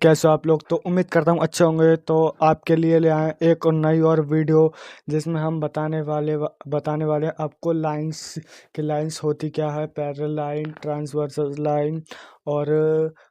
कैसे हो आप लोग। तो उम्मीद करता हूँ अच्छे होंगे। तो आपके लिए ले आए एक और नई और वीडियो जिसमें हम बताने वाले हैं आपको लाइंस होती क्या है, पैरेलल लाइन, ट्रांसवर्सल लाइन और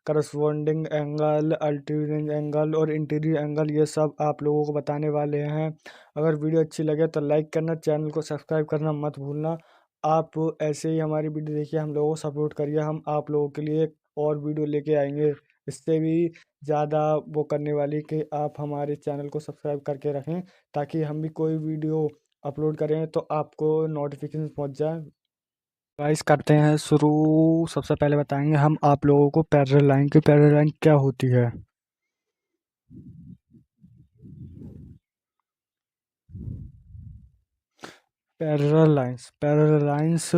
करस्पॉन्डिंग एंगल, अल्टरनेटिंग एंगल और इंटीरियर एंगल, ये सब आप लोगों को बताने वाले हैं। अगर वीडियो अच्छी लगे तो लाइक करना, चैनल को सब्सक्राइब करना मत भूलना। आप ऐसे ही हमारी वीडियो देखिए, हम लोगों को सपोर्ट करिए। हम आप लोगों के लिए एक और वीडियो लेके आएंगे इससे भी ज़्यादा वो करने वाली, कि आप हमारे चैनल को सब्सक्राइब करके रखें ताकि हम भी कोई वीडियो अपलोड करें तो आपको नोटिफिकेशन पहुंच जाए। गाइस करते हैं शुरू। सबसे पहले बताएंगे हम आप लोगों को पैरेलल लाइन की। पैरेलल लाइन क्या होती है? पैरेलल लाइंस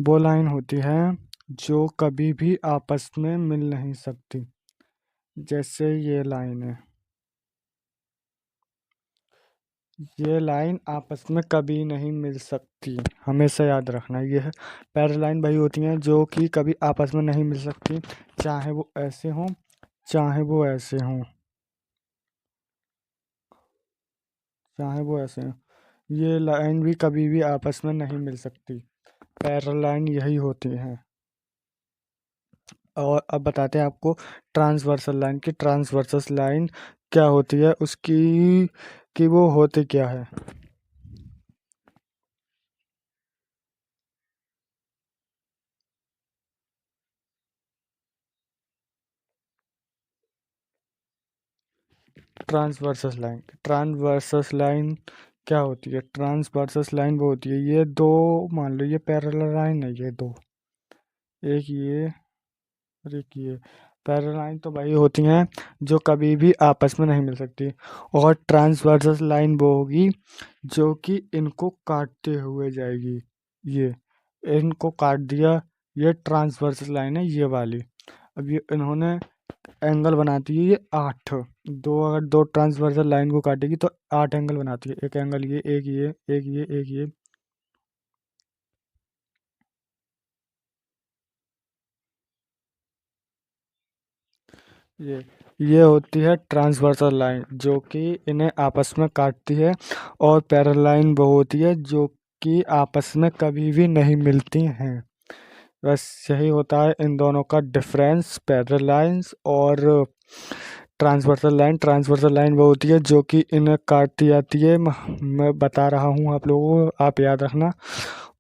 वो लाइन होती है जो कभी भी आपस में मिल नहीं सकती। जैसे ये लाइन आपस में कभी नहीं मिल सकती, हमेशा याद रखना। ये है पैरेलल लाइन, वही होती हैं जो कि कभी आपस में नहीं मिल सकती, चाहे वो ऐसे हों चाहे वो ऐसे हों, चाहे वो ऐसे हों। ये लाइन भी कभी भी आपस में नहीं मिल सकती। पैरेलल लाइन यही होती हैं। और अब बताते हैं आपको ट्रांसवर्सल लाइन की। ट्रांसवर्सल लाइन क्या होती है, उसकी कि वो होती क्या है। ट्रांसवर्सस लाइन क्या होती है? ट्रांसवर्सस लाइन वो होती है, ये दो, मान लो ये पैरेलल लाइन है, ये दो, एक ये और एक ये। पैरेलल लाइन तो वही होती हैं जो कभी भी आपस में नहीं मिल सकती। और ट्रांसवर्सस लाइन वो होगी जो कि इनको काटते हुए जाएगी। ये इनको काट दिया, ये ट्रांसवर्सस लाइन है ये वाली। अब ये इन्होंने एंगल बनाती है ये 8। अगर दो ट्रांसवर्सल लाइन को काटेगी तो 8 एंगल बनाती है। एक एंगल ये, एक ये, एक ये, एक ये। ये ये होती है ट्रांसवर्सल लाइन जो कि इन्हें आपस में काटती है। और पैरेलल लाइन वो होती है जो कि आपस में कभी भी नहीं मिलती हैं। बस यही होता है इन दोनों का डिफरेंस, पैरेलल लाइंस और ट्रांसवर्सल लाइन वो होती है जो कि इन्हें काटती जाती है। मैं बता रहा हूँ आप लोगों को, आप याद रखना।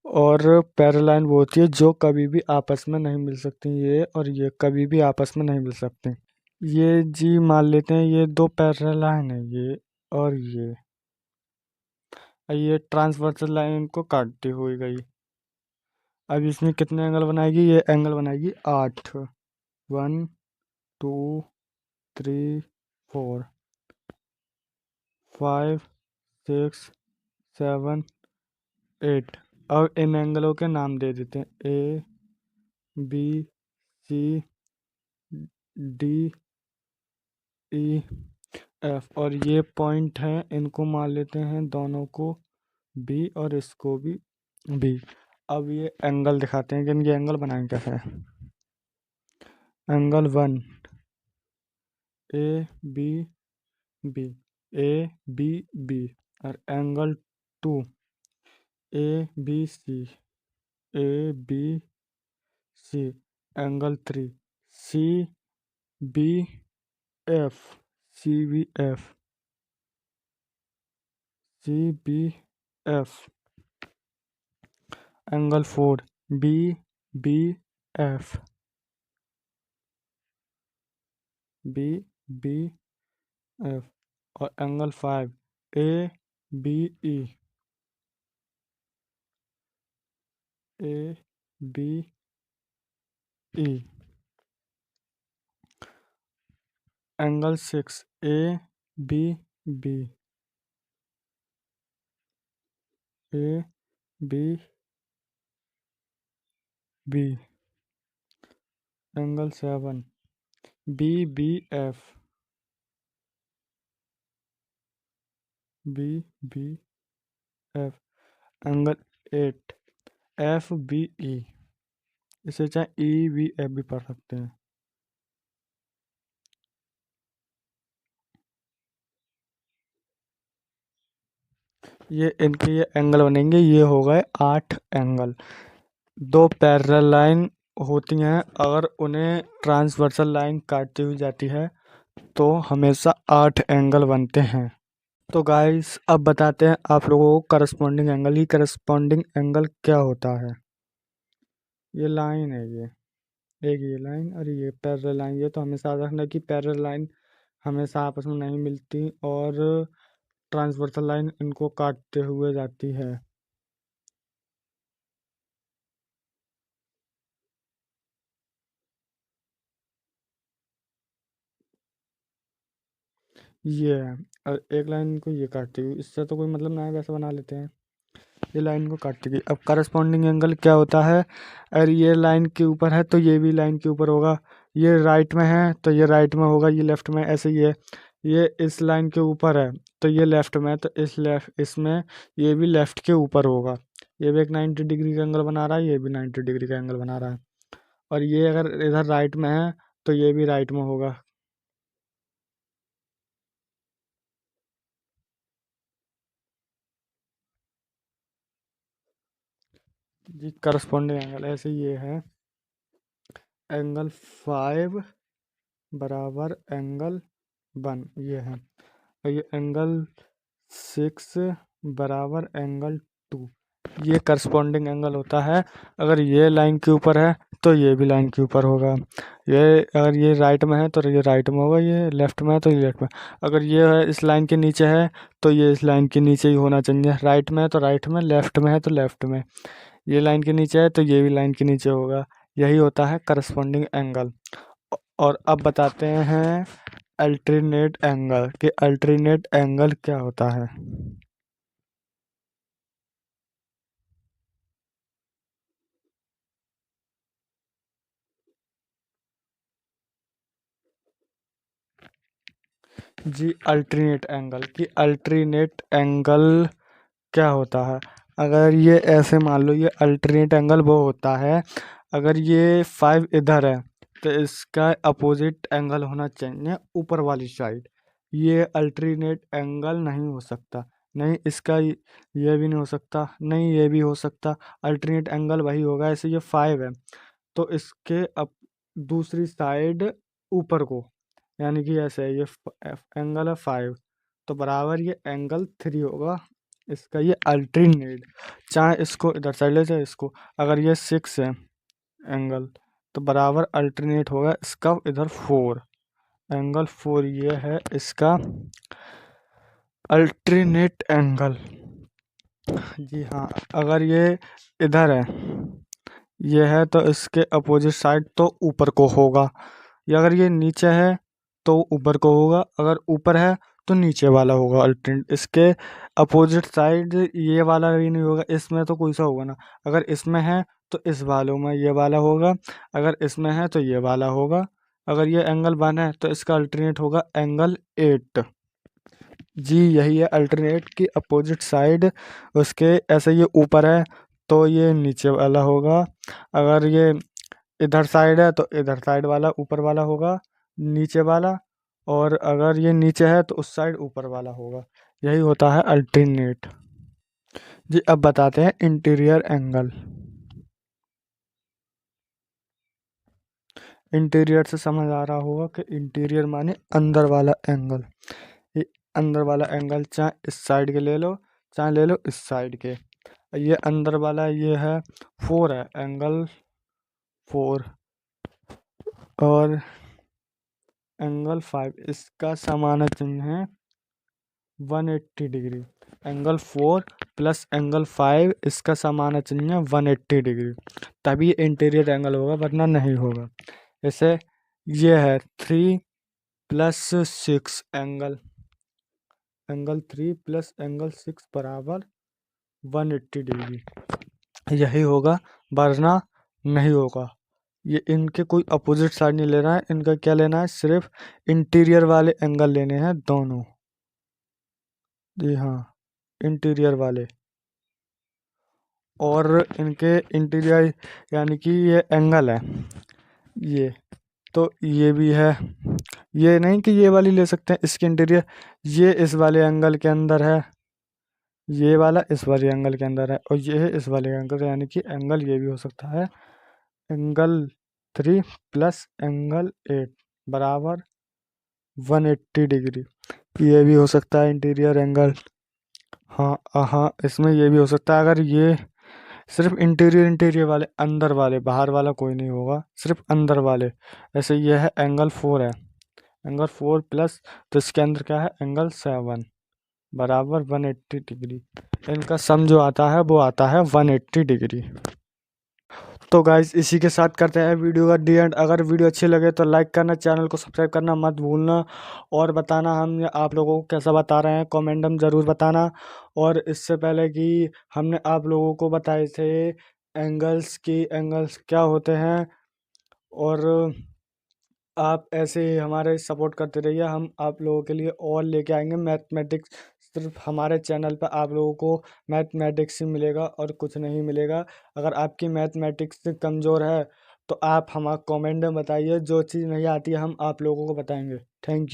और पैरेलल लाइन वो होती है जो कभी भी आपस में नहीं मिल सकती, ये और ये कभी भी आपस में नहीं मिल सकती। ये जी मान लेते हैं ये दो पैरेलल लाइन है, ये और ये ट्रांसवर्सल लाइन को काटती हुई गई। अब इसमें कितने एंगल बनाएगी? ये एंगल बनाएगी 8। 1 2 3 4 5 6 7 8। अब इन एंगलों के नाम दे देते हैं, A B C D E F. और ये पॉइंट हैं, इनको मान लेते हैं दोनों को बी और इसको भी बी। अब ये एंगल दिखाते हैं कि इनके एंगल बनाएंगे कैसे। Angle 1 A B B, A B B. और angle 2 A B C, A B C. Angle 3 C B F, C B F, C B F. Angle 4 B B F, B B F. और angle 5 A B E, A B E. Angle 6 A B B, A B B. Angle 7 B B F, B B F. Angle 8 F B ई, इसे चाहे E B F भी पढ़ सकते हैं। ये इनके ये एंगल बनेंगे, ये हो गए 8 एंगल। दो पैरेलल लाइन होती हैं, अगर उन्हें ट्रांसवर्सल लाइन काटती हुई जाती है तो हमेशा 8 एंगल बनते हैं। तो गाइस अब बताते हैं आप लोगों को करस्पॉन्डिंग एंगल। ही करस्पॉन्डिंग एंगल क्या होता है? ये लाइन है, ये एक ये लाइन और ये पैरेलल लाइन। ये तो हमेशा याद रखना कि पैरेलल लाइन हमेशा आपस में नहीं मिलती और ट्रांसवर्सल लाइन इनको काटते हुए जाती है। ये है, और एक लाइन को ये काटती हुई, इससे तो कोई मतलब ना है, वैसे बना लेते हैं। ये लाइन को काटती हुई। अब करस्पॉन्डिंग एंगल क्या होता है? अगर ये लाइन के ऊपर है तो ये भी लाइन के ऊपर होगा। ये राइट में है तो ये राइट में होगा, ये लेफ्ट में, ऐसे ही है। ये इस लाइन के ऊपर है तो ये लेफ्ट में है, तो इस लेफ्ट इसमें ये भी लेफ्ट के ऊपर होगा। ये भी एक 90 डिग्री का एंगल बना रहा है, ये भी 90 डिग्री का एंगल बना रहा है। और ये अगर इधर राइट में है तो ये भी राइट में होगा। जी करस्पॉन्डिंग एंगल ऐसे ये है, एंगल 5 बराबर एंगल 1, ये है। और ये एंगल 6 बराबर एंगल 2, ये करस्पॉन्डिंग एंगल होता है। अगर ये लाइन के ऊपर है तो ये भी लाइन के ऊपर होगा। ये अगर ये राइट में है तो ये राइट में होगा, ये लेफ्ट में है तो ये लेफ्ट में। अगर ये है इस लाइन के नीचे है तो ये इस लाइन के नीचे ही होना चाहिए। राइट में है तो राइट में, लेफ्ट में है तो लेफ्ट में। ये लाइन के नीचे है तो ये भी लाइन के नीचे होगा। यही होता है करस्पॉन्डिंग एंगल। और अब बताते हैं अल्टरनेट एंगल, कि अल्टरनेट एंगल क्या होता है। जी अल्टरनेट एंगल, कि अल्टरनेट एंगल क्या होता है? अगर ये ऐसे मान लो, ये अल्टरनेट एंगल वो होता है, अगर ये 5 इधर है तो इसका अपोजिट एंगल होना चाहिए ऊपर वाली साइड। ये अल्टरनेट एंगल नहीं हो सकता। नहीं इसका ये भी नहीं हो सकता, नहीं ये भी हो सकता। अल्टरनेट एंगल वही होगा। ऐसे ये 5 है तो इसके अब दूसरी साइड ऊपर को, यानी कि ऐसे है, ये एंगल है 5 तो बराबर ये एंगल 3 होगा। इसका ये अल्टरनेट, चाहे इसको इधर साइड ले चाहे इसको। अगर ये 6 है एंगल तो बराबर अल्टरनेट होगा इसका इधर 4, एंगल 4, ये है इसका अल्टरनेट एंगल। जी हाँ, अगर ये इधर है, ये है तो इसके अपोजिट साइड तो ऊपर को होगा। या अगर ये नीचे है तो ऊपर को होगा, अगर ऊपर है तो नीचे वाला होगा अल्टरनेट। इसके अपोजिट साइड ये वाला भी नहीं होगा, इसमें तो कोई सा होगा ना। अगर इसमें है तो इस वालों में ये वाला होगा, अगर इसमें है तो ये वाला होगा। अगर ये एंगल 1 है तो इसका अल्टरनेट होगा एंगल 8। जी यही है अल्टरनेट की अपोजिट साइड उसके, ऐसे ये ऊपर है तो ये नीचे वाला होगा। अगर ये इधर साइड है तो इधर साइड वाला ऊपर वाला होगा, नीचे वाला। और अगर ये नीचे है तो उस साइड ऊपर वाला होगा। यही होता है अल्टरनेट। जी अब बताते हैं इंटीरियर एंगल। इंटीरियर से समझ आ रहा होगा कि इंटीरियर माने अंदर वाला एंगल। ये अंदर वाला एंगल चाहे इस साइड के ले लो, चाहे ले लो इस साइड के। ये अंदर वाला ये है 4 है, एंगल 4। और एंगल 5 इसका समान चिन्ह है 180 डिग्री। एंगल 4 प्लस एंगल 5 इसका समान चिन्ह है 180 डिग्री। तभी इंटीरियर एंगल होगा, वरना नहीं होगा। जैसे ये है 3 plus 6 angle, angle 3 plus angle 6 बराबर 180 डिग्री। यही होगा, वरना नहीं होगा। ये इनके कोई अपोजिट साइड नहीं लेना है, इनका क्या लेना है, सिर्फ इंटीरियर वाले एंगल लेने हैं दोनों। जी हाँ, इंटीरियर वाले। और इनके इंटीरियर यानी कि ये एंगल है ये, तो ये भी है। ये नहीं कि ये वाली ले सकते हैं इसके इंटीरियर, ये इस वाले एंगल के अंदर है, ये वाला इस वाले एंगल के अंदर है और ये है इस वाले एंगल, यानी कि एंगल ये भी हो सकता है एंगल 3 प्लस एंगल 8 बराबर 180 डिग्री। ये भी हो सकता है इंटीरियर एंगल। हाँ हाँ, इसमें ये भी हो सकता है। अगर ये सिर्फ इंटीरियर वाले, अंदर वाले, बाहर वाला कोई नहीं होगा, सिर्फ अंदर वाले। ऐसे ये है एंगल 4 है, एंगल 4 प्लस, तो इसके अंदर क्या है एंगल 7 बराबर 180 डिग्री। इनका सम जो आता है वो आता है 180 डिग्री। तो गाइज इसी के साथ करते हैं वीडियो का डी एंड। अगर वीडियो अच्छी लगे तो लाइक करना, चैनल को सब्सक्राइब करना मत भूलना, और बताना हम आप लोगों को कैसा बता रहे हैं, कमेंट में ज़रूर बताना। और इससे पहले कि हमने आप लोगों को बताए थे एंगल्स क्या होते हैं, और आप ऐसे ही हमारे सपोर्ट करते रहिए। हम आप लोगों के लिए और लेके आएंगे मैथमेटिक्स। सिर्फ हमारे चैनल पर आप लोगों को मैथमेटिक्स ही मिलेगा और कुछ नहीं मिलेगा। अगर आपकी मैथमेटिक्स कमज़ोर है तो आप हमारा कमेंट में बताइए, जो चीज़ नहीं आती है हम आप लोगों को बताएंगे। Thank you.